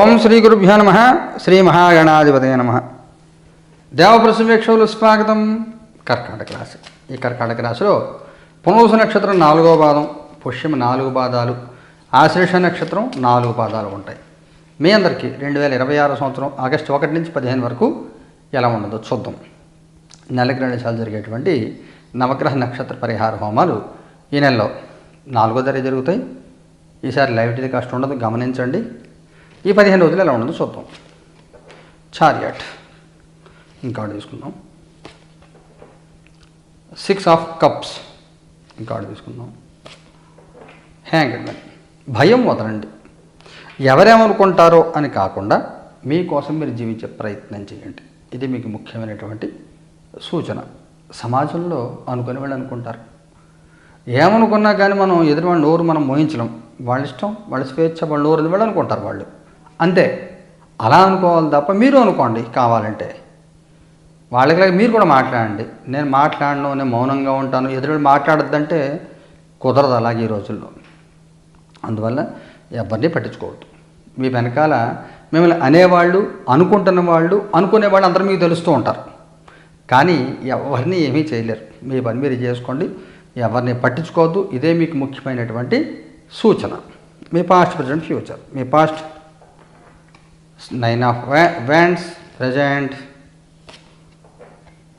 ఓం శ్రీ గురుభ్యో నమ. శ్రీ మహాగణాధిపతయ నమ. దేవప్రసవేక్షకులు స్వాగతం. కర్కాటక రాశి. ఈ కర్కాటక రాశిలో పునూస నక్షత్రం 4వ పాదం, పుష్యం 4 పాదాలు, ఆశ్లేష నక్షత్రం 4 పాదాలు ఉంటాయి. మీ అందరికీ 2026 సంవత్సరం ఆగస్టు 1 నుంచి 15 వరకు ఎలా ఉండదో చూద్దాం. నెలకి 2 సార్లు జరిగేటువంటి నవగ్రహ నక్షత్ర పరిహార హోమాలు ఈ నెలలో 4వ తారీఖు జరుగుతాయి. ఈసారి లైవ్ టెలికాస్ట్ ఉండదు, గమనించండి. ఈ 15 రోజులు ఎలా ఉండదో చూద్దాం. చారియట్ ఇంకోటి తీసుకుందాం. 6 ఆఫ్ కప్స్ ఇంకోటి తీసుకుందాం. Hanged man. భయం వదలండి. ఎవరేమనుకుంటారో అని కాకుండా మీకోసం మీరు జీవించే ప్రయత్నం చేయండి. ఇది మీకు ముఖ్యమైనటువంటి సూచన. సమాజంలో అనుకునే వాళ్ళు అనుకుంటారు. ఏమనుకున్నా కానీ మనం ఎదురు వాళ్ళ నోరు మనం మోయించలేం. వాళ్ళ ఇష్టం, వాళ్ళ స్వేచ్ఛ, వాళ్ళ నోరు వాళ్ళు అనుకుంటారు. వాళ్ళు అంతే. అలా అనుకోవాలి తప్ప మీరు అనుకోండి కావాలంటే. వాళ్ళకి మీరు కూడా మాట్లాడండి. నేను మాట్లాడను, నేను మౌనంగా ఉంటాను, ఎదురు మాట్లాడద్దంటే కుదరదు అలాగే ఈ రోజుల్లో. అందువల్ల ఎవరిని పట్టించుకోవద్దు. మీ వెనకాల మిమ్మల్ని అనేవాళ్ళు, అనుకుంటున్న వాళ్ళు, అనుకునేవాళ్ళు అందరూ మీకు తెలుస్తూ ఉంటారు. కానీ ఎవరిని ఏమీ చేయలేరు. మీ పని మీరు చేసుకోండి, ఎవరిని పట్టించుకోవద్దు. ఇదే మీకు ముఖ్యమైనటువంటి సూచన. మీ పాస్ట్, ప్రజెంట్, ఫ్యూచర్. మీ past 9 of wands present,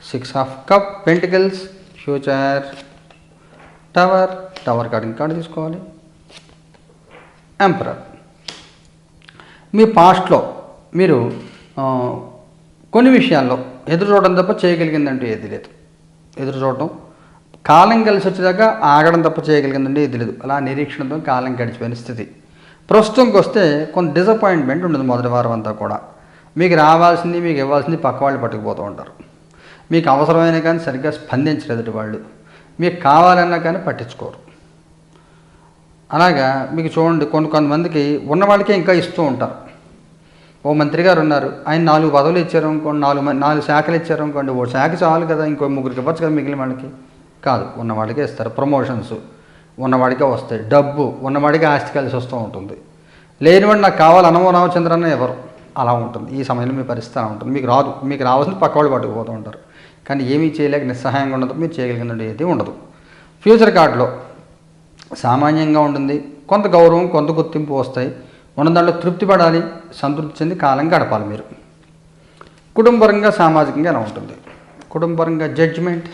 6 of cup pentacles, future tower card తీసుకోవాలి. ఎంపరర్. మీ పాస్ట్లో మీరు కొన్ని విషయాల్లో ఎదురు చూడడం తప్ప చేయగలిగిందంటూ ఏది లేదు. ఎదురు చూడటం, కాలం కలిసి వచ్చేదాకా ఆగడం తప్ప చేయగలిగిందంటే ఏది లేదు. అలా నిరీక్షణతో కాలం గడిచిపోయిన స్థితి. ప్రస్తుతంకి వస్తే కొంత డిసప్పాయింట్మెంట్ ఉండదు మొదటి వారం అంతా కూడా. మీకు రావాల్సింది, మీకు ఇవ్వాల్సింది పక్క వాళ్ళు పట్టుకుపోతూ ఉంటారు. మీకు అవసరమైన కానీ సరిగ్గా స్పందించలేదు వాళ్ళు. మీకు కావాలన్నా కానీ పట్టించుకోరు. అలాగా మీకు చూడండి, కొంతమందికి ఉన్న వాళ్ళకే ఇంకా ఇస్తూ ఉంటారు. ఓ మంత్రి గారు ఉన్నారు, ఆయన 4 పదవులు ఇచ్చారు అనుకోండి, 4 శాఖలు ఇచ్చారు అనుకోండి. ఓ శాఖ చాలు కదా, ఇంకో 3 ఇవ్వచ్చు కదా మిగిలిన వాళ్ళకి. కాదు, ఉన్నవాడికే ఇస్తారు. ప్రమోషన్స్ ఉన్నవాడికే వస్తాయి. డబ్బు ఉన్నవాడికి ఆస్తి కలిసి వస్తూ ఉంటుంది. లేనివాడు నాకు కావాలి అనమో రామచంద్రన్న ఎవరు. అలా ఉంటుంది. ఈ సమయంలో మీ పరిస్థితి అలా ఉంటుంది. మీకు రాదు, మీకు రావాల్సింది పక్క వాళ్ళు పట్టుకుపోతూ ఉంటారు. కానీ ఏమీ చేయలేక నిస్సహాయంగా ఉండదు. మీరు చేయగలిగినట్టు ఏది ఉండదు. ఫ్యూచర్ కార్డులో సామాన్యంగా ఉంటుంది. కొంత గౌరవం, కొంత గుర్తింపు వస్తాయి. ఉన్న దాంట్లో తృప్తి పడాలి, సంతృప్తి చెంది కాలం గడపాలి మీరు. కుటుంబపరంగా, సామాజికంగా ఎలా ఉంటుంది? కుటుంబపరంగా జడ్జిమెంట్,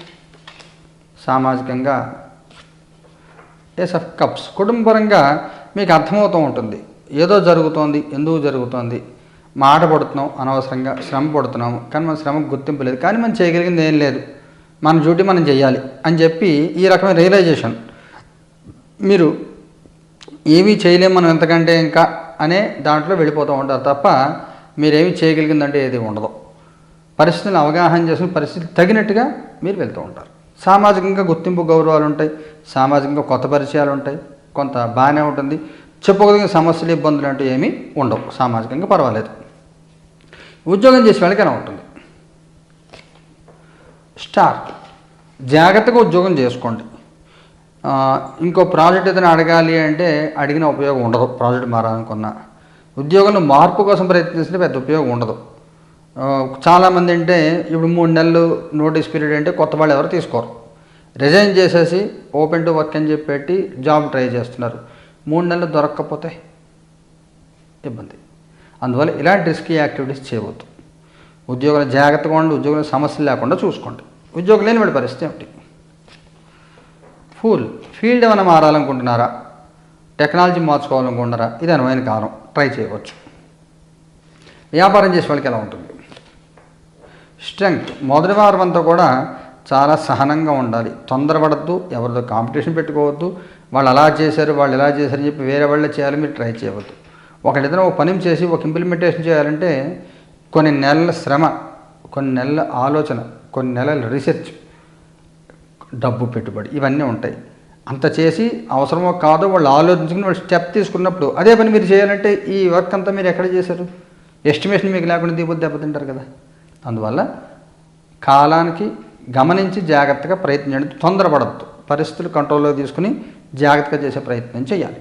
సామాజికంగా ఏస్ ఆఫ్ కప్స్. కుటుంబపరంగా మీకు అర్థమవుతూ ఉంటుంది, ఏదో జరుగుతోంది, ఎందుకు జరుగుతోంది, మాట పడుతున్నాం, అనవసరంగా శ్రమ పడుతున్నాము, కానీ మన శ్రమకు గుర్తింపు లేదు, కానీ మనం చేయగలిగింది ఏం లేదు, మన డ్యూటీ మనం చేయాలి అని చెప్పి ఈ రకమైన రియలైజేషన్. మీరు ఏమీ చేయలేము మనం ఎంతకంటే ఇంకా అనే దాంట్లో వెళ్ళిపోతూ ఉంటారు తప్ప మీరేమీ చేయగలిగిందంటే ఏది ఉండదు. పరిస్థితులను అవగాహన చేసుకుని పరిస్థితి తగినట్టుగా మీరు వెళ్తూ ఉంటారు. సామాజికంగా గుర్తింపు, గౌరవాలు ఉంటాయి. సామాజికంగా కొత్త పరిచయాలు ఉంటాయి. కొంత బాగానే ఉంటుంది. చెప్పుకోదగిన సమస్యలు, ఇబ్బందులు అంటూ ఏమీ ఉండవు. సామాజికంగా పర్వాలేదు. ఉద్యోగం చేసే వాళ్ళకి ఎలా ఉంటుంది? స్టార్. జాగ్రత్తగా ఉద్యోగం చేసుకోండి. ఇంకో ప్రాజెక్ట్ ఏదైనా అడగాలి అంటే అడిగిన ఉపయోగం ఉండదు. ప్రాజెక్ట్ మారాలనుకున్నా, ఉద్యోగంలో మార్పు కోసం ప్రయత్నిస్తే పెద్ద ఉపయోగం ఉండదు. చాలామంది అంటే ఇప్పుడు 3 నెలలు నోటీస్ పీరియడ్ అంటే కొత్త వాళ్ళు ఎవరు తీసుకోరు. రిజైన్ చేసేసి ఓపెన్ టు వర్క్ అని చెప్పి పెట్టి జాబ్ ట్రై చేస్తున్నారు. 3 నెలలు దొరక్కపోతే ఇబ్బంది. అందువల్ల ఇలాంటి రిస్కీ యాక్టివిటీస్ చేయవద్దు. ఉద్యోగాలు జాగ్రత్తగా ఉండి, ఉద్యోగంలో సమస్యలు లేకుండా చూసుకోండి. ఉద్యోగం లేని వాళ్ళ పరిస్థితి ఏమిటి? ఫుల్. ఫీల్డ్ ఏమైనా మారాలనుకుంటున్నారా? టెక్నాలజీ మార్చుకోవాలనుకుంటున్నారా? ఇది అనువైన కాలం, ట్రై చేయవచ్చు. వ్యాపారం చేసే వాళ్ళకి ఎలా ఉంటుంది? స్ట్రెంగ్త్. మొదటి వారం అంతా కూడా చాలా సహనంగా ఉండాలి. తొందరపడద్దు, ఎవరితో కాంపిటీషన్ పెట్టుకోవద్దు. వాళ్ళు అలా చేశారు, వాళ్ళు ఇలా చేశారు అని చెప్పి వేరే వాళ్ళే చేయాలి మీరు ట్రై చేయవద్దు. ఏదైనా ఒక పని చేసి ఒక ఇంప్లిమెంటేషన్ చేయాలంటే కొన్ని నెలల శ్రమ, కొన్ని నెలల ఆలోచన, కొన్ని నెలల రీసెర్చ్, డబ్బు పెట్టుబడి ఇవన్నీ ఉంటాయి. అంత చేసి అవసరమో కాదో వాళ్ళు ఆలోచించుకుని వాళ్ళు స్టెప్ తీసుకున్నప్పుడు అదే పని మీరు చేయాలంటే ఈ వర్క్ అంతా మీరు ఎక్కడ చేశారు? ఎస్టిమేషన్ మీకు లేకుండా దిగుబడి దెబ్బతింటారు కదా. అందువల్ల కాలానికి గమనించి జాగ్రత్తగా ప్రయత్నించండి. తొందరపడద్దు. పరిస్థితులు కంట్రోల్లో తీసుకుని జాగ్రత్తగా చేసే ప్రయత్నం చేయాలి.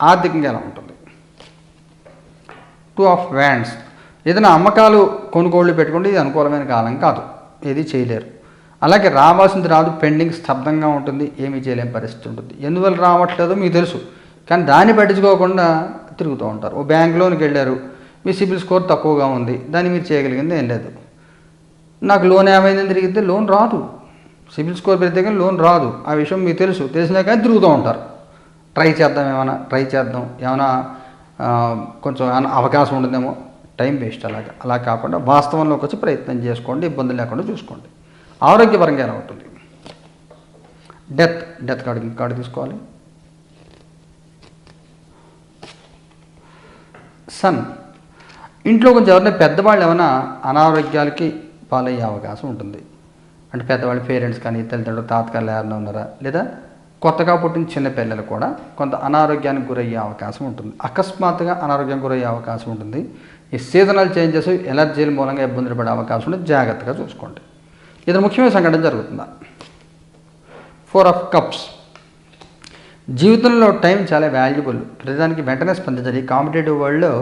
ఆర్థికంగా ఎలా ఉంటుంది? టూ ఆఫ్ వ్యాండ్స్, ఏదైనా అమ్మకాలు కొనుగోళ్లు పెట్టుకుంటే ఇది అనుకూలమైన కాలం కాదు, ఏది చేయలేరు. అలాగే రావాల్సింది రాదు, పెండింగ్ స్తబ్దంగా ఉంటుంది, ఏమీ చేయలేని పరిస్థితి ఉంటుంది. ఎందువల్ల రావట్లేదో మీకు తెలుసు, కానీ దాన్ని పట్టించుకోకుండా తిరుగుతూ ఉంటారు. ఓ బ్యాంక్ లోన్కి వెళ్ళారు, మీ సిబిల్ స్కోర్ తక్కువగా ఉంది, దాన్ని మీరు చేయగలిగింది ఏం లేదు. నాకు లోన్ ఏమైందని తిరిగితే లోన్ రాదు, సిబిల్ స్కోర్ పెడితే కానీ లోన్ రాదు, ఆ విషయం మీకు తెలుసు. తెలిసినా కానీ తిరుగుతూ ఉంటారు. ట్రై చేద్దాం, ఏమైనా కొంచెం అవకాశం ఉంటుందేమో, టైం వేస్ట్. అలా కాకుండా వాస్తవంలోకి వచ్చి ప్రయత్నం చేసుకోండి, ఇబ్బందులు లేకుండా చూసుకోండి. ఆరోగ్యపరంగా ఎలా ఉంటుంది? డెత్ కార్డు తీసుకోవాలి. సన్, ఇంట్లో కొంచెం ఎవరైనా పెద్దవాళ్ళు ఏమైనా అనారోగ్యాలకి పాలయ్యే అవకాశం ఉంటుంది. అంటే పెద్దవాళ్ళ పేరెంట్స్ కానీ, తల్లిదండ్రులు, తాతగారులు ఎవరైనా ఉన్నారా, లేదా కొత్తగా పుట్టిన చిన్నపిల్లలు కూడా కొంత అనారోగ్యానికి గురయ్యే అవకాశం ఉంటుంది. అకస్మాత్తుగా అనారోగ్యానికి గురయ్యే అవకాశం ఉంటుంది. ఈ సీజనల్ చేంజెస్, ఎలర్జీల మూలంగా ఇబ్బందులు పడే అవకాశం ఉంటుంది, జాగ్రత్తగా చూసుకోండి. ఇది ముఖ్యమైన సంఘటన జరుగుతుందా? 4 ఆఫ్ కప్స్, జీవితంలో టైం చాలా వాల్యుబుల్, ప్రతిదానికి వెంటనే స్పందించాలి. ఈ కాంపిటేటివ్ వరల్డ్లో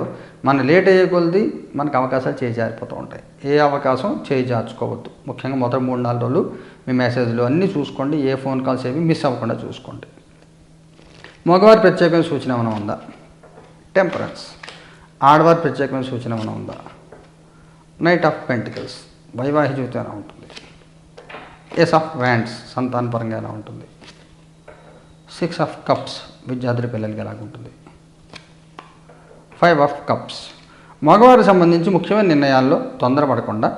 మనం లేట్ అయ్యే కొలది మనకు అవకాశాలు చేజారిపోతూ ఉంటాయి. ఏ అవకాశం చేజార్చుకోవద్దు. ముఖ్యంగా మొదటి 3-4 రోజులు మీ మెసేజ్లు అన్నీ చూసుకోండి, ఏ ఫోన్ కాల్స్ ఏవి మిస్ అవ్వకుండా చూసుకోండి. మగవారి ప్రత్యేకమైన సూచన ఏమైనా ఉందా? టెంపరెన్స్. ఆడవారి ప్రత్యేకమైన సూచన ఏమైనా ఉందా? నైట్ ఆఫ్ పెంటికల్స్, వైవాహిక జీవితం ఎలా ఉంటుంది? ఏస్ ఆఫ్ వ్యాండ్స్, సంతానపరంగా ఎలా ఉంటుంది? 6 ఆఫ్ కప్స్, విద్యార్థి పిల్లలకి ఎలాగుంటుంది? 5 ఆఫ్ కప్స్, మగవారికి సంబంధించి ముఖ్యమైన నిర్ణయాల్లో తొందరపడకుండా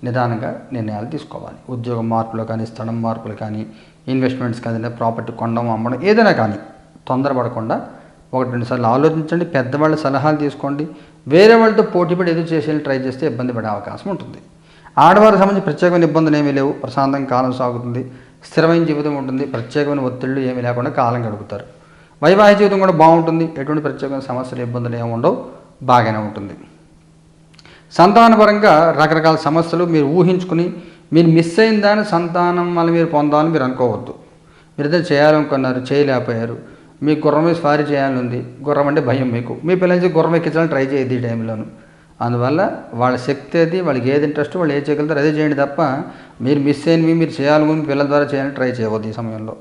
నిదానంగా నిర్ణయాలు తీసుకోవాలి. ఉద్యోగం మార్పులు కానీ, స్థలం మార్పులు కానీ, ఇన్వెస్ట్మెంట్స్ కానీ, ప్రాపర్టీ కొనడం అమ్మడం ఏదైనా కానీ తొందరపడకుండా 1-2 సార్లు ఆలోచించండి. పెద్దవాళ్ళ సలహాలు తీసుకోండి. వేరే వాళ్ళతో పోటీపడి ఎదురు చేసేది ట్రై చేస్తే ఇబ్బంది పడే అవకాశం ఉంటుంది. ఆడవారికి సంబంధించి ప్రత్యేకమైన ఇబ్బందులు ఏమీ లేవు, ప్రశాంతంగా కాలం సాగుతుంది, స్థిరమైన జీవితం ఉంటుంది, ప్రత్యేకమైన ఒత్తిళ్లు ఏమీ లేకుండా కాలం గడుపుతారు. వైవాహిక జీవితం కూడా బాగుంటుంది, ఎటువంటి ప్రత్యేకమైన సమస్యలు, ఇబ్బందులు ఏమి ఉండవు, బాగానే ఉంటుంది. సంతానపరంగా రకరకాల సమస్యలు మీరు ఊహించుకుని మీరు మిస్ అయిన దాన్ని సంతానం వల్ల మీరు పొందాలని మీరు అనుకోవద్దు. మీరు ఏదైనా చేయాలనుకున్నారు, చేయలేకపోయారు. మీకు గుర్రం మీద స్వారీ చేయాలని ఉంది, గుర్రం అంటే భయం మీకు, మీ పిల్లలకి గుర్రం ఎక్కించాలని ట్రై చేయదు ఈ టైంలోను. అందువల్ల వాళ్ళ శక్తి అది, వాళ్ళకి ఏది ఇంట్రెస్ట్, వాళ్ళు ఏది చేయగలుగుతారు అదే చేయండి తప్ప మీరు మిస్ అయినవి మీరు చేయాలనుకుని పిల్లల ద్వారా చేయాలని ట్రై చేయవద్దు ఈ సమయంలో.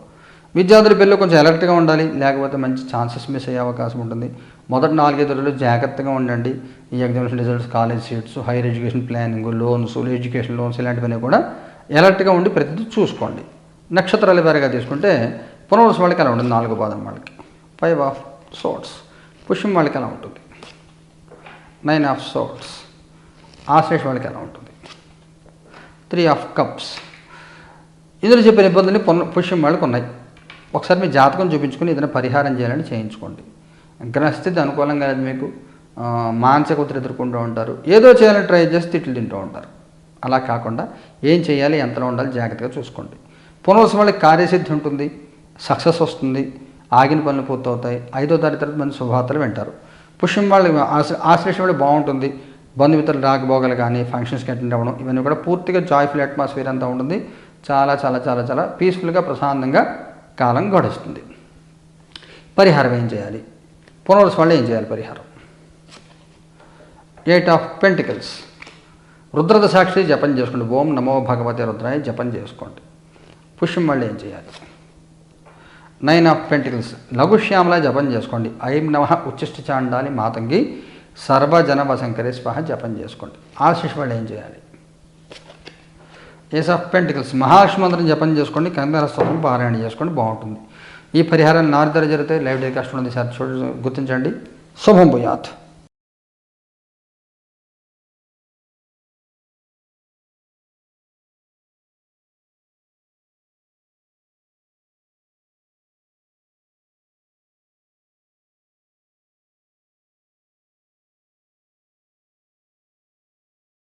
విద్యార్థుల పిల్లలు కొంచెం అలర్ట్గా ఉండాలి, లేకపోతే మంచి ఛాన్సెస్ మిస్ అయ్యే అవకాశం ఉంటుంది. మొదటి 4-5 రోజులు జాగ్రత్తగా ఉండండి. ఈ examination results, college seats, higher education planning, loans, education loans ఇలాంటివన్నీ కూడా అలర్ట్గా ఉండి ప్రతిదీ చూసుకోండి. నక్షత్రాల వారిగా తీసుకుంటే పునర్వసు వాళ్ళకి అలా ఉంటుంది, 4వ పాదం వాళ్ళకి 5 ఆఫ్ సోర్ట్స్, పుష్యం వాళ్ళకి ఎలా ఉంటుంది? 9 ఆఫ్ సోర్ట్స్, ఆశ్లేష వాళ్ళకి ఎలా ఉంటుంది? 3 ఆఫ్ కప్స్. ఇందులో చెప్పిన ఇబ్బందులు పుష్యం వాళ్ళకి ఉన్నాయి. ఒకసారి మీ జాతకం చూపించుకొని ఏదైనా పరిహారం చేయాలని చేయించుకోండి. గ్రహస్థితి అనుకూలంగా లేదు మీకు, మానసిక ఒత్తిడి ఎదుర్కొంటూ ఉంటారు, ఏదో చేయాలని ట్రై చేసి తిట్లు తింటూ ఉంటారు. అలా కాకుండా ఏం చేయాలి, ఎంతలో ఉండాలి జాగ్రత్తగా చూసుకోండి. పునర్వసు వాళ్ళకి కార్యసిద్ధి ఉంటుంది, సక్సెస్ వస్తుంది, ఆగిన పనులు పూర్తవుతాయి. 5వ తారీఖు తర్వాత మంచి శుభవార్తలు వింటారు. పుష్యం వాళ్ళు ఆశ్లేష వాళ్ళు బాగుంటుంది, బంధుమిత్రులు రాకపోగలు కానీ, ఫంక్షన్స్కి అటెండ్ అవ్వడం ఇవన్నీ కూడా పూర్తిగా జాయ్ఫుల్ అట్మాస్ఫియర్ అంతా ఉంటుంది. చాలా చాలా చాలా చాలా పీస్ఫుల్గా ప్రశాంతంగా కాలం గడుస్తుంది. పరిహారం ఏం చేయాలి? పునర్వసు వాళ్ళు ఏం చేయాలి పరిహారం? 8 ఆఫ్ పెంటికల్స్, రుద్రద సాక్షి జపం చేసుకోండి. ఓం నమో భగవతే రుద్రాయ జపం చేసుకోండి. పుష్యం వాళ్ళు ఏం చేయాలి? 9 ఆఫ్ పెంటికల్స్, లఘుశ్యామల జపం చేసుకోండి. ఐం నమః ఉచ్చిష్ట చాండాలి మాతంగి సర్వజన వశంకరే స్వాహ జపం చేసుకోండి. ఆశిష్ వాళ్ళు ఏం చేయాలి? ఏస్ ఆఫ్ పెంటికల్స్, మహాలక్ష్మి మంత్రం జపం చేసుకోండి. కనకదార స్తోత్రం పారాయణ చేసుకోండి, బాగుంటుంది. ఈ పరిహారాలు 4 జరుగుతాయి. లైవ్ టెలికాస్ట్ ఉంది సార్, గుర్తించండి. శుభం భూయాత్.